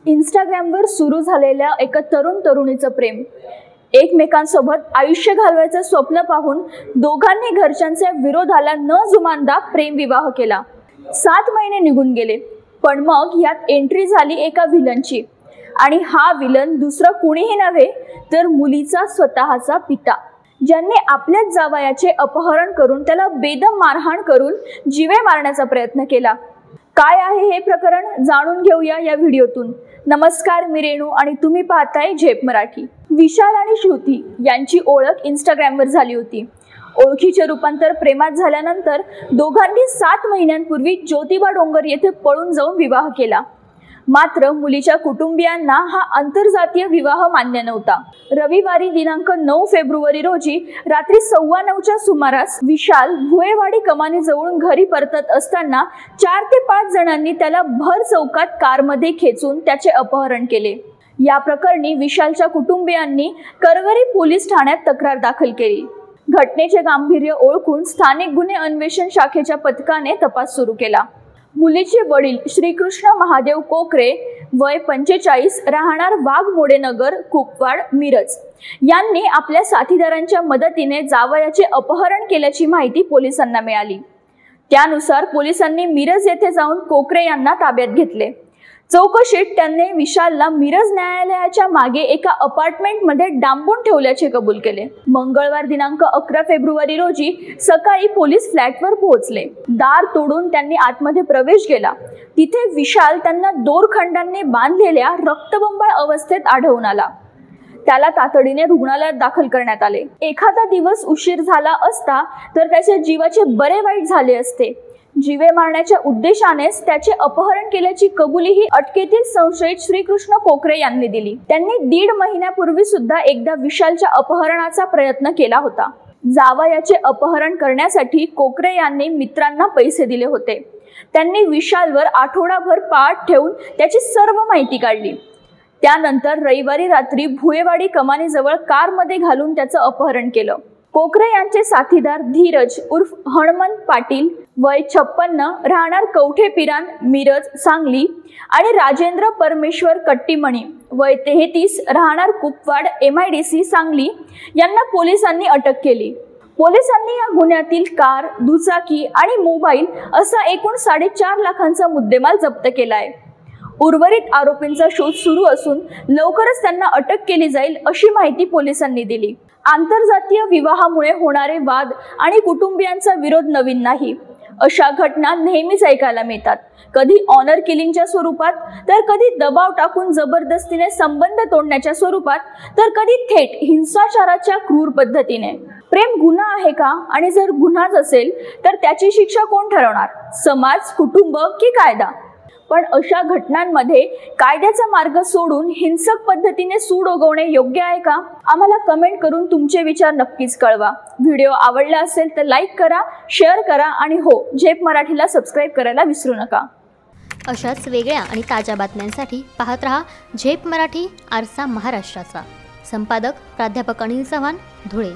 इंस्टाग्रामवर सुरू झालेल्या एका तरुण तरुणीचं प्रेम, एकमेकांसोबत आयुष्य घालवायचं स्वप्न पाहून दोघांनी घरच्यांच्या विरोधाला न जुमानता प्रेमविवाह केला। 7 महिने निघून गेले, पण मग यात एंट्री झाली एका विलनची। आणि हा विलन दुसरा कोणीही नव्हे तर मुलीचा स्वतःचा पिता, ज्यांनी आपल्याच जावयाचे अपहरण करून त्याला बेदम मारहाण करून जीवे मारण्याचा प्रयत्न केला। काय आहे हे प्रकरण जाणून घेऊया या व्हिडिओतून। नमस्कार, मी रेणू आणि तुम्ही पाहताय झेप मराठी। विशाल आणि श्रुती यांची ओळख इंस्टाग्रामवर झाली होती। ओळखीचे रूपांतर प्रेमात झाल्यानंतर दोघांनी 7 महिन्यांपूर्वी ज्योतिबा डोंगर येथे पळून जाऊन विवाह केला। मात्र मुलीच्या कुटुंबियांना हा आंतरजातीय विवाह मान्य नव्हता। रविवारी दिनांक 9 फेब्रुवारी रोजी रात्री 9:15च्या सुमारास विशाल भुयेवाडी कमानीजवळून घरी परतत असताना 4 ते 5 जणांनी त्याला भर चौकात कारमध्ये खेचून त्याचे अपहरण केले। या प्रकरणी विशालच्या कुटुंबियांनी करवरी पोलीस ठाण्यात तक्रार दाखल केली। घटनेचे गांभीर्य ओळखून स्थानिक गुन्हे अन्वेषण शाखेच्या पथकाने तपास सुरू केला। मुलीचे वडील श्रीकृष्ण महादेव कोकरे, वय 45, राहणार वाघमोडेनगर, कुपवाड, मिरज यांनी आपल्या साथीदारांच्या मदतीने जावयाचे अपहरण केल्याची माहिती पोलिसांना मिळाली। त्यानुसार पोलिसांनी मिरज येथे जाऊन कोकरे यांना ताब्यात घेतले। चौकशीत त्यांनी विशालला मिरज न्यायालयाच्या मागे एका अपार्टमेंटमध्ये डांबून ठेवल्याचे कबूल केले। मंगळवार दिनांक 11 फेब्रुवारी रोजी सकाळी पोलीस फ्लॅटवर पोहोचले। दार तोडून त्यांनी आतमध्ये प्रवेश केला। तिथे विशाल त्यांना दोरखंडांनी बांधलेल्या रक्तबंबाळ अवस्थेत आढळून आला। त्याला तातडीने रुग्णालयात दाखल करण्यात आले। एखादा दिवस उशीर झाला असता तर त्याच्या जीवाचे बरे वाईट झाले असते। जीवे मारण्याच्या उद्देशानेच त्याचे अपहरण केल्याची कबुलीही अटकेतील संशयित श्रीकृष्ण कोकरे यांनी दिली। त्यांनी 1.5 महिन्यापूर्वी सुद्धा एकदा विशालच्या अपहरणाचा प्रयत्न केला होता। जावयाचे अपहरण करण्यासाठी कोकरे यांनी मित्रांना पैसे दिले होते। त्यांनी विशालवर आठवडाभर पाठ ठेवून त्याची सर्व माहिती काढली। त्यानंतर रविवारी रात्री भुयेवाडी कमानीजवळ कारमध्ये घालून त्याचं अपहरण केलं। कोकरे यांचे साथीदार धीरज उर्फ हनुमंत पाटील, वय 56, राहणार कवठे पिरान, मिरज, सांगली आणि राजेंद्र परमेश्वर कट्टीमणी, वय 33, राहणार कुपवाड, MIDC, सांगली यांना पोलिसांनी अटक केली। पोलिसांनी या गुन्ह्यातील कार, दुचाकी आणि मोबाईल असा एकूण 4.5 लाखांचा मुद्देमाल जप्त केलाय। उर्वरित आरोपींचा शोध सुरू असून लवकरच त्यांना अटक केली जाईल अशी माहिती पोलिसांनी दिली। आंतरजातीय विवाहामुळे होणारे वाद आणि कुटुंबियांचा विरोध नवीन नाही। अशा घटना नेहमीच ऐकायला मिळतात, कधी ऑनर किलिंगच्या स्वरूपात, तर कधी दबाव टाकून जबरदस्तीने संबंध तोडण्याच्या स्वरूपात, तर कधी थेट हिंसाचाराच्या क्रूर पद्धतीने। प्रेम गुन्हा आहे का? आणि जर गुन्हाच असेल तर त्याची शिक्षा कोण ठरवणार? समाज, कुटुंब की कायदा? पण अशा घटनांमध्ये कायद्याचा मार्ग सोडून हिंसक पद्धतीने सूड उगवणे योग्य आहे का? आम्हाला कमेंट करून तुमचे विचार नक्कीच कळवा। व्हिडिओ आवडला असेल तर लाईक करा, शेअर करा आणि हो, झेप मराठीला सबस्क्राईब करायला विसरू नका। अशाच वेगळ्या आणि ताज्या बातम्यांसाठी पाहत रहा झेप मराठी, आरसा महाराष्ट्राचा। संपादक प्राध्यापक अनिल चव्हाण, धुळे।